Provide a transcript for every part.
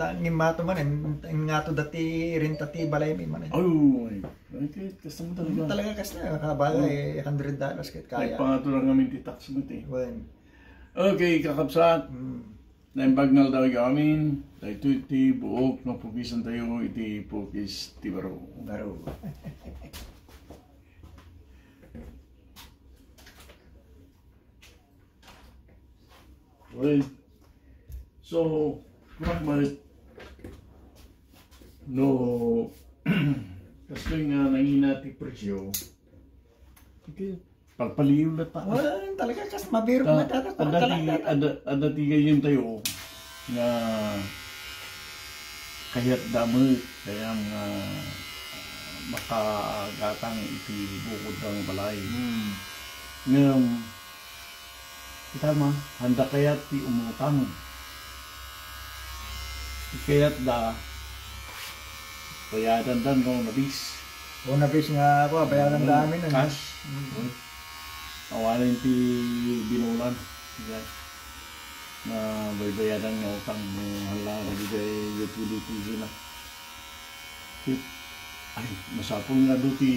Ngimato man nga to dati rin tati balay mi man. Ay, okay, custom talaga. Talaga kasi nakabala $100 kahit kaya. Nagpangato lang kami ti-tax mo ti. Well, Okay, kakapsat. Naimbagnal daw gamin. Dahil iti buok na pukisan tayo, iti pukis ti baro. baro. Well, so, malit no, kasi nga nangina ti presyo, pagpaliw na ta. Well, talaga kasi mabiro mo dati. Ada tiga yun tayo nga kaya't damot, kaya nga makagatang iti bukod ng balay. Ngayon, kita ma, handa kaya't ti umutang. Kaya't da, bayadan dan kung nabis. O nabis nga ako, bayaran namin. Cash. Awalan ti binulan. Na baybayadan nga utang mo hala nagigay utility na. Ay, masapong nga do ti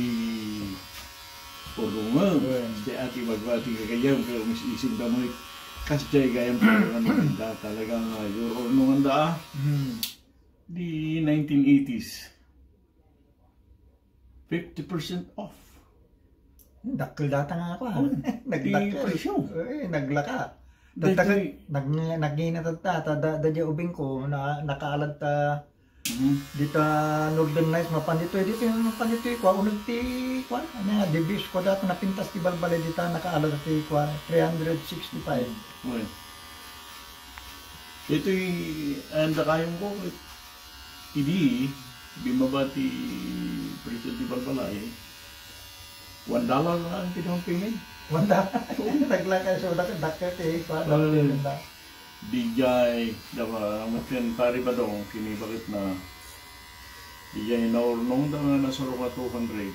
purungan. Di ati magbati kagayam kaya umisising damoy. Kasi jay gayam purungan talagang euro nung handa di 1980s. 50% off. Dakil data nga ako. Naglaka. Naglaka. Nagina tata dadya ubing ko na nakaalad ta dito Northern Lights mapandito ko unod ti kwan ano debis ko dato napintas ti balbalay dito nakaalad ti kwan 365. Well, ito'y anda kayong ko hindi bimabati presyo di balbalay $1 lang tinong payment. Wanda, naglakay so dakit pa. Dijay, dawa matin pari ba dong kini bakit na dijay na ornong da nga nasa ruka 200.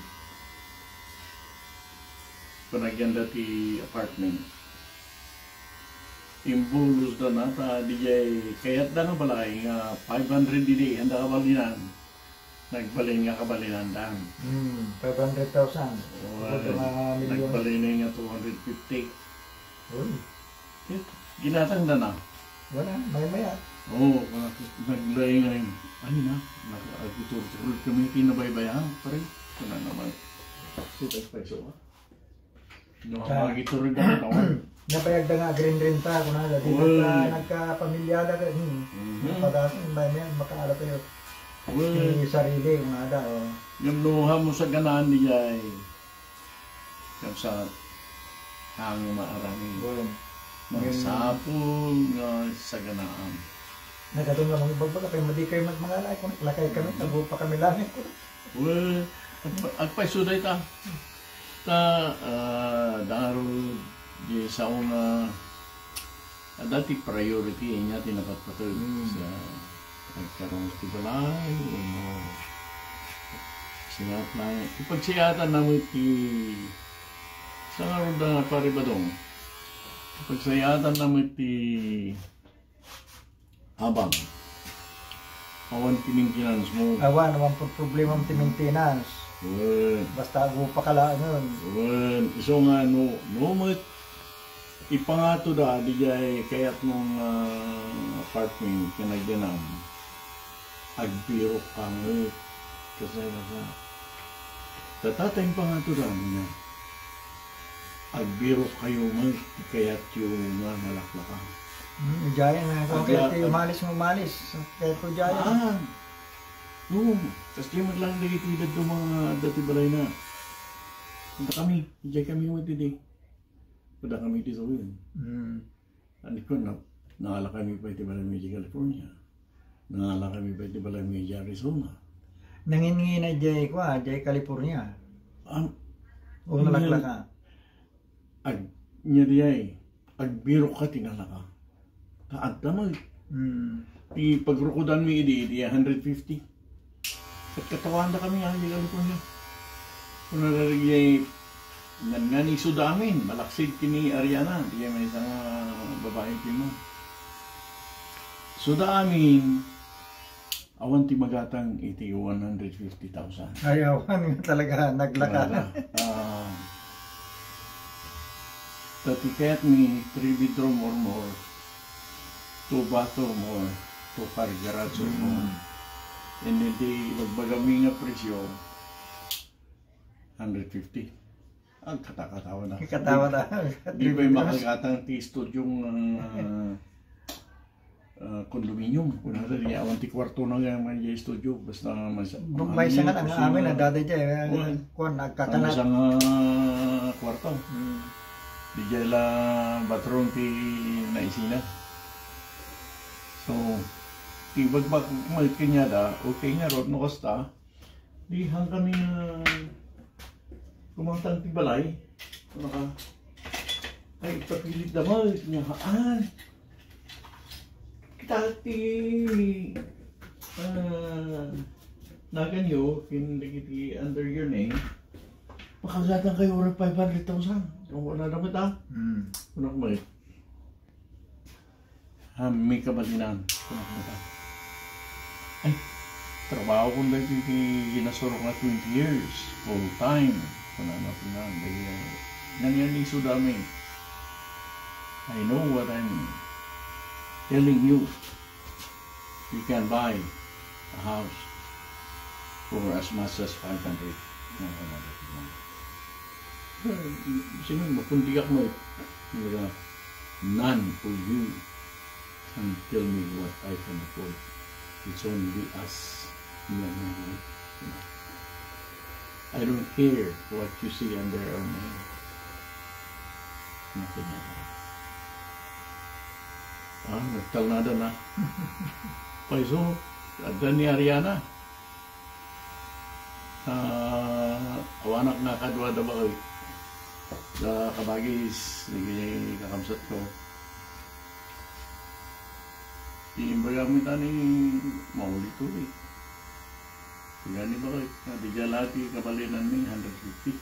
Panagyan dati apartment. Imbulos da na ta dijay kayat da nga balay nga 500 didi handa ka balinan. Nagbalin nga kabalinan dan. 500,000. Nagbalin nga 250. Uy. Ginatang na. Wala, maya. Oo, naglay nga yun. Ay na, nag-aguturo kami tinabaybayan. Pare, kuna naman. Sitag peso ba? Nagagituro na naman. Napayag da nga green ta, kuna da. Di na nagkapamilya da. Pag-asin, maya, makaalap kayo. Yung sarili, yung ada. Yung luha mo sa ganaan niya ay yung sa hangin maarangin. Mga sapong sa ganaan. Nagatong nga mga bagbag, kaya madi kayo magmangalay. Kung lakay kami, tago pa kami langit ko. Well, agpaysuday ta. Daro di sa una dati priority niya tinapatpatol sa nagkaroon sa balay siyat na ipagsiyatan namin sa nga na pari ba dong ipagsiyatan namin habang awan timintinans mo awan po problema ang timintinans basta ako pakalaan yun iso nga no ipangato da di jay kayat mong apartment kinagyanam agbiro pangit kasi nasa tatatayang pangato da niya agbiro kayo mag kayat yung nalaklakan jaya na ako kaya umalis kaya ko jaya no kasi di maglang nagitidad ng mga dati balay na punta kami jay kami matidi pada kami dito yun. Ano ko na, naala kami pa iti Balamigi, California. Naala kami pa iti Balamigi, Arizona. Nangingi na jay ko jay California. O nalakla ka? Nya diyay, agbiro ka tinalaka. Kaadta mo. Di pagrukudan mo idi 150. At katawan na kami di California. Kung nararigay, nga niso damin, malaksid kini Ariana, di may isang babae kimo. So damin, Awan ti magatang iti 150,000. Ayaw, talaga naglaka. The ticket ni 3 bedroom or more, 2 bathroom or 2 car garage or more. And hindi magbagami nga presyo, 150. Ang katakatawa na. Katawa na. Di ba yung makagatang ti studio condominium? Kung nasa di awan ti kwarto na nga mga studio. Basta may sangat ang amin na dati dyan. Kung nagkakanat. Ang isang kwarto. Di dyan lang bathroom ti naisina. So, ti bagbag malit kanya da, okay nga rod no kasta. Di hanggang ni kumangtang ti balay. Ay, papilit na malit niya haan. Dati naganyo kinigiti under your name makagatan kayo oras 500,000 kung wala naman ta kunak mo may kabalinan kunak mo ta ay trabaho ko na ginasurok na 20 years full time kunak mo na nangyari iso dami I know what I'm telling you, you can buy a house for as much as 500. Sino mapuntiyak mo none for you can tell me what I can afford. It's only us. I don't care what you see under our name. Nothing at all. Nagtalnada na. Paiso, ada ni Ariana. Awanak na kadwa da ba kayo. Sa kabagis, kakamsat ko. Iimbagamit ni mauli-tuli. Gani ba kayo? Di jalati kabalinan ni 150.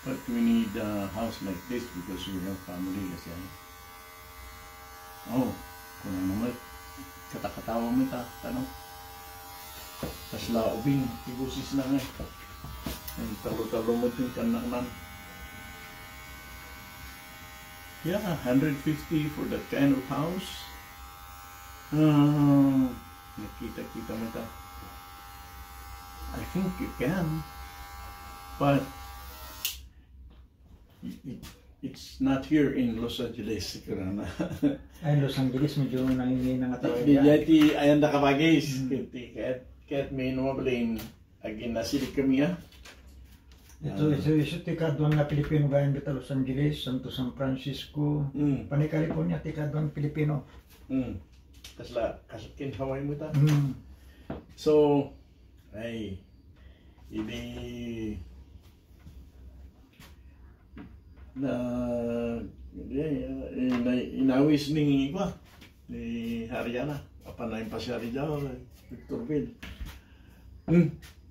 But we need a house like this because we have family kasi. Oh, kung ano mo, katakatawa mo ita, tanong. Tas laubing, ibusis na nga. Ang talo-talo mo yung kanaknan. Yeah, 150 for that kind of house. Nakita-kita mo ita. I think you can. But it's not here in Los Angeles. Ay, Los Angeles, medyo nangingi na nga talaga. Di jati ayan na kabagis. Kahit may numabalin, agin nasilik kami ha. Ito tikadwan na Pilipino gayon dito Los Angeles, Santo San Francisco, Panay California, tikadwan Pilipino. Kasatkin Hawaii mo ta. So, ay, inawis ni Ariana apanayin pa siya rin daw Victor Bill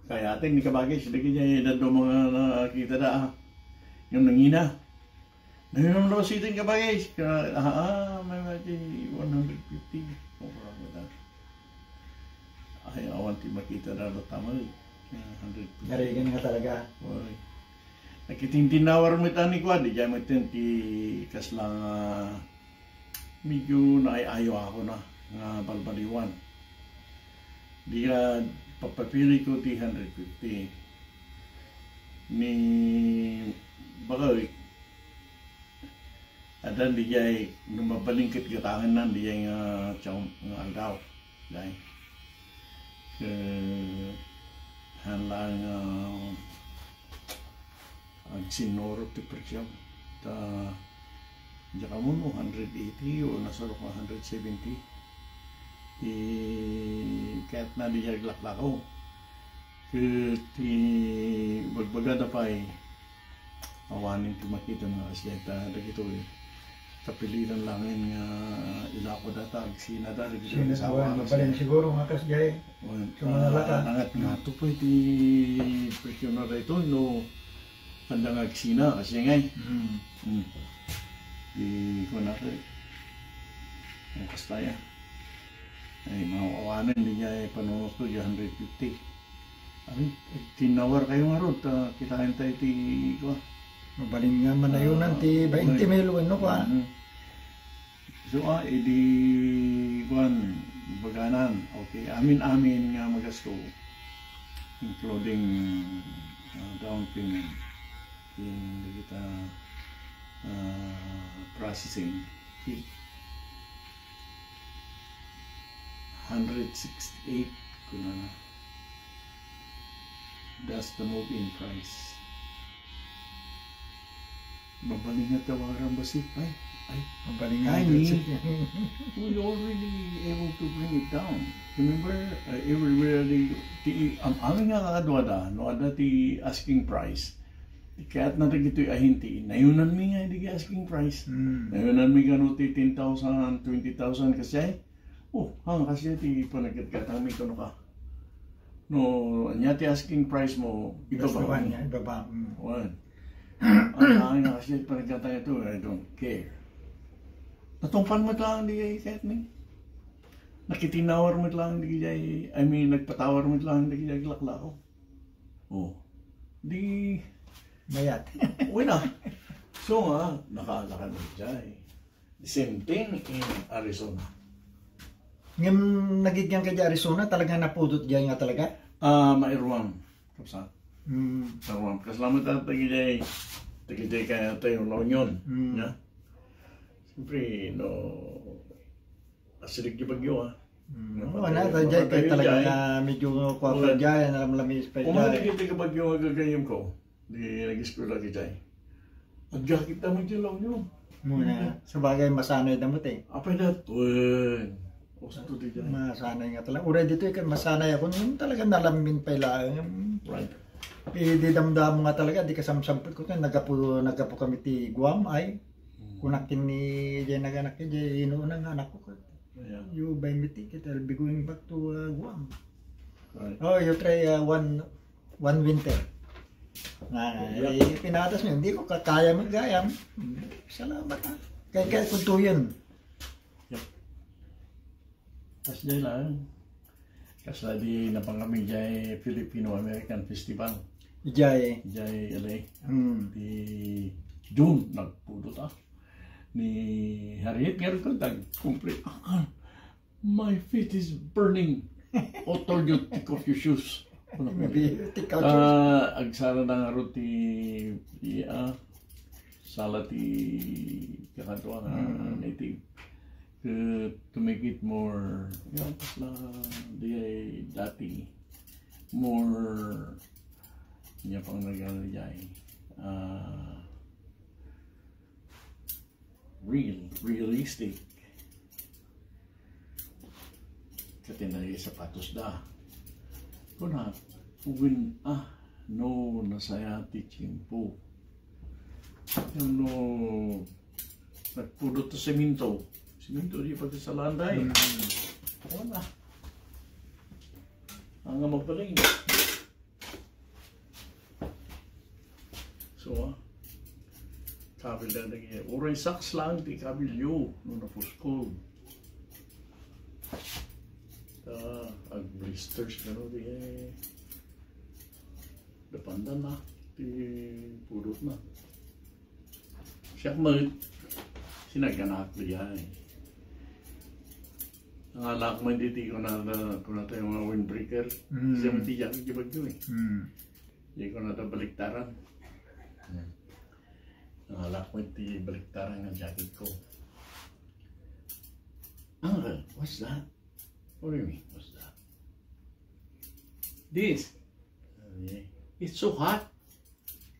kaya ating ni kabagay sila kanya dado mga nakita na yung nangina nahinom na siting kabagay may mati 150 ay awan ti makita na tama 150 narigan nga talaga. Nakitintinawar mo ito ni Kwa, di dyan mo ito kaslang medyo naiayo ako na nga balbaliwan. Di ka papapili ko 150 ni bakawik. Adan di dyan lumabalingkit gatangan nan di dyan nga aldaw. Dahil hanlang ang sinoro ti presyo ta jaka mo 180 o nasarok 170 kahit na di jaglaklakaw ti bagbagada pa awanin ti makita nga asya ta dagito kapiliran langin nga ilako data agsina da dagito sawa mabalin siguro nga kasjay nangat nga to po ti presyo na dito no pandang agsina kasi ngay di ko na ang kastaya Ay, mauawanan din niya panunod ko 150. Ay, tinawar kayo nga ron, kitain tayo ti ko. Mabaling nga manayunan ti 20 mil ano ka. So edi kuan baganan. Okay, amin nga magasto including down payment in kita processing. 168 kuna na. That's the move-in price. Mabaling nga tawaran ba si Pai? Ay, Mabaling nga. We already able to bring it down. Remember, everywhere ang aming nga kakadwada, no ada ti asking price. Kaya't natin ito'y ahinti. Nayunan mi nga hindi asking price. Nayunan mi gano ti 10,000, 20,000 kasi. Hang kasi ti panagkatang mi kano ka. No, anya ti asking price mo, ibaba. Ibaba. Ang nga kasi panagkatang ito, I don't care. Natungpan mo lang di kahit ni. Nakitinawar mo lang di jay, nagpatawar mo lang di jay laklako. Di Mayat. Wala. So nakaalakad mo jay. The same thing in Arizona. Ngayon nagigyan ka di Arizona, talaga napudot dyan nga talaga? Mairuam. Kapsa. Mairuam. Kasalamat at tagijay kaya tayo La Union. Yeah? Siyempre, asilig yung bagyo Wala, dyan kayo talaga na medyo kwapa dyan, lamis pa dyan. Kung matigit ka bagyo magagayim ko, di nag-eskwela ka dyan. Ang jacket naman dyan lang yun. Muna, sabagay masanay na mo te. Apay na, tuwan. Osto di dyan. Masanay nga talaga. Ura dito masanay ako, yung talaga nalamin pa ilang. Right. Di damdam nga talaga, di kasamsampot ko. Nagapo kami ti Guam ay. Kunakin ni Jay naganak ni Jay, inuunang anak ko. You buy me ticket, I'll be going back to Guam. Right. You try one winter. Pinatas mo, hindi ko kaya maggayam. Salamat ha. Kaya kunto yun. Yep. Kasi dyan lang. Kasi di napangami Jay Filipino-American Festival. Jay LA. Di June, nagpudot ni Harriet meron ko nag-complete. My feet is burning. O told you take off your shoes. Agsara na nga ro ti sala ti kakatuwa nga native to make it more dati more niya pang nag-alay realistic katinay sapatos da kuna uwin no nasaya ti chimpo no nagpudot to semento di pagkasalanday wala ang magpaling so kabil na naging uray saks lang ti kabilyo no napuskog ag blisters gano di depandan na ti pudot na siya sinaganak diya ang alak man diti ko na tayo mga windbreaker siya man ti jacket yung bagyo hindi ko na baliktaran ang alak mo iti baliktaran ng jacket ko. Uncle, what's that? What do you mean, what's that? This. It's so hot.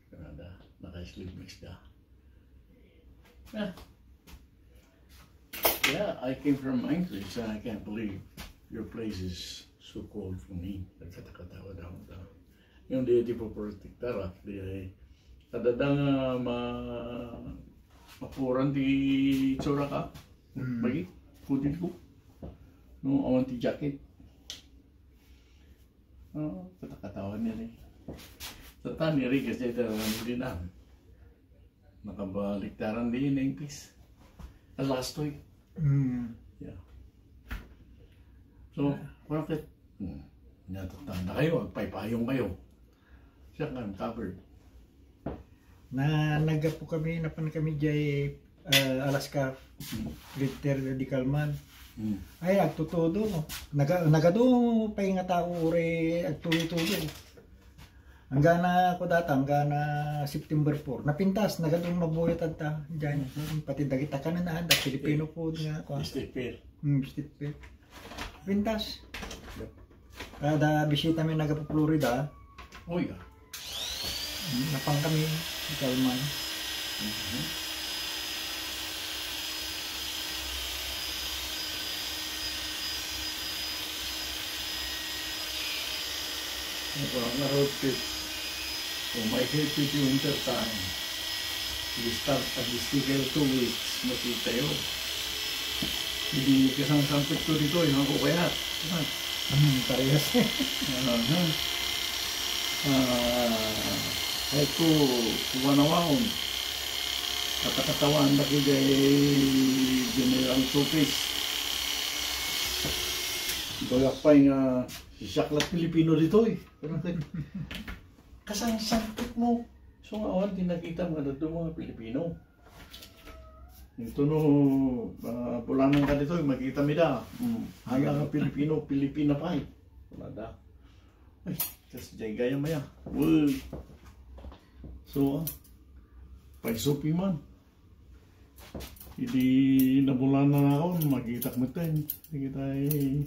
Kanada, naka-sleep mix da. Yeah, I came from Anchorage and I can't believe your place is so cold for me. Nagkata-katawa daw. Yung di po protektara, kadadang mapuran di tsura ka. Bagi, kudin ko. No, awan ti jacket. Kata-katawan niya rin. Sa tani rin kasi ito hindi na. Nakabaliktaran din yung piece. Last week. Yeah. So, bakit? Natatanda kayo, agpaypayong kayo. Siya nga, covered. Na nagapo kami, napan kami jay Alaska, Ritter di Kalman. Ay, agtutudo. Nagado pa nga tao uri agtutudo. Hanggang na ako data, hanggang na September 4. Napintas, nagadong mabuyot at dyan. Pati dagita ka na nahanda, Filipino food nga ako. State fair. State fair. Pintas. Kada bisita mi naga po Florida. Oh, yeah. Napang kami di Kalman. Ang road trip. Kung may help with you winter time, you start at the sticker 2 weeks, makita yun. Hindi kasang sampit ko dito, yung ako kaya. Parehas. Kahit ko, kumanawahon. Katakatawan na ko kay General Sopis. Bagapay nga, si Saklat Pilipino dito eh. Kasang sampit mo. So nga awan, tinakita mga dito mga Pilipino. Ito no, pulanang ka dito, makita mi da. Hanggang nga Pilipino, Pilipina pa eh. Wala da. Ay, kasi dyan gaya maya. Word. So, pagsupi man. Hindi nabulan na ako, makita mo tayo. Nakita eh.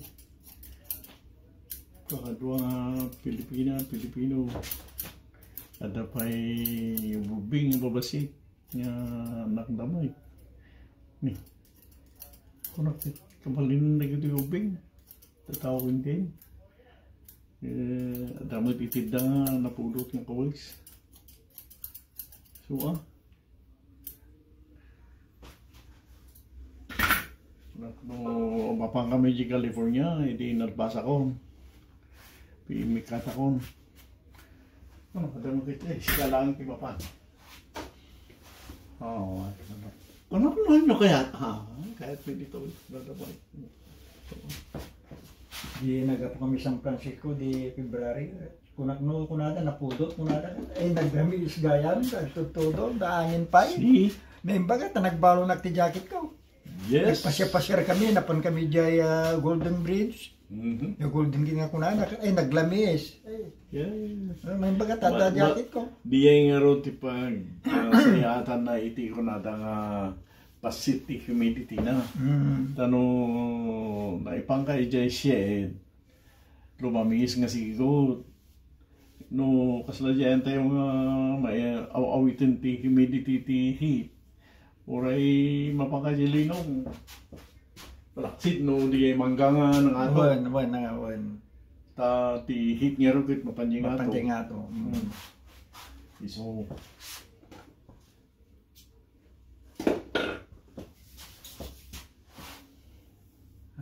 Pakadwa nga Pilipino. Ada pa'y bubing, babasik. Nga nakdamay. Nih. Kung kamalin na ito yung bubing. Tatawin din. Ada mo titid na nga napulot ng kawis. So no, mapang kami di California, hindi narbasa ko. Pimikata ko. Ada mo kita eh, sila lang kimapan. Oh, ano nyo kaya? Kahit may dito, dadabay. Di nagapo kami San Francisco di February. Kunada napudot kunada. Eh nagdami isgayan ka todo daangin pa. Naimbaga ta nagbalo nagti jacket ko. Yes. Pasya-pasya kami napan kami jay Golden Bridge. Yung Golden Gate nga kunada ay naglamis. Yes. Naimbaga ta jacket ko. Diya nga ro tipag sayatan na iti ko na nga Pacific humidity na. Tano naipangkay jay siya lumamigis nga siguro. No, kasladyan tayo nga may awitin ti humidity ti heat. Oray mapakajilinong. Palaksid no, di ay mangga ng ato. Wan. Ta ti heat nga rugit mapanjing ato. Mapanjing ato. So,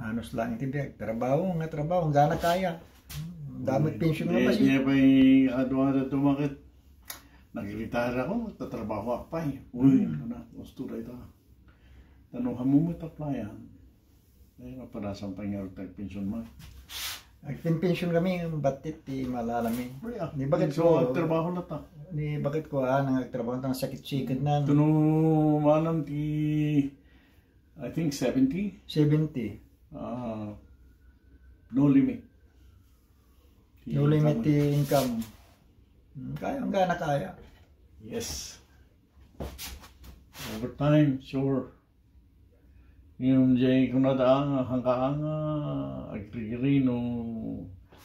anos lang tibiyag. Trabaho, hanggang na kaya. Damot pensyon na ba Hindi siya? pa adwa-adwa tumakit. Nag-retire ako, tatrabaho ako pa eh. Uy, gusto na ito. Tanong mo taplayan. Ay, mapadasan pa nga tag-pensyon mo. Nag-pensyon kami, batit, di malalami. Ni bakit so, ko, trabaho na ta. Ni bakit ko, nagtrabaho ng sakit-sikit na. Tuno, manang ti, I think 70. 70. No limit. No limit income. Kaya, hanggang na kaya. Yes. Overtime, sure. Yung jay kung nadaang hanggang agrigiri no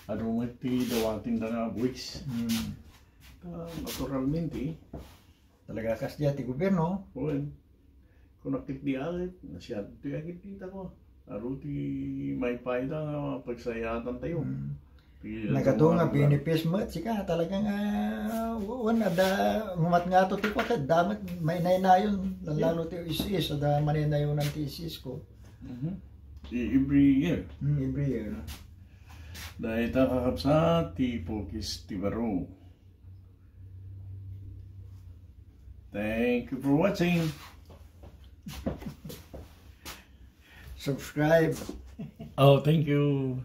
arumati dawatin na nga buwis. Naturalmente. Talaga kas diya ti gobyerno. Well, kung nakikdiagit, nasyado ti agit dita ko. Aruti may paida nga pagsayatan tayo. Nagato nga benefits mo at sika talagang wala da ngumat nga to ti ko kad damat may nayon lalo ti isis da maninayon ng thesis ko. Every year. Every year. Dahil kakapsa ti Pokis Tibaro. Thank you for watching. Subscribe. Oh, thank you.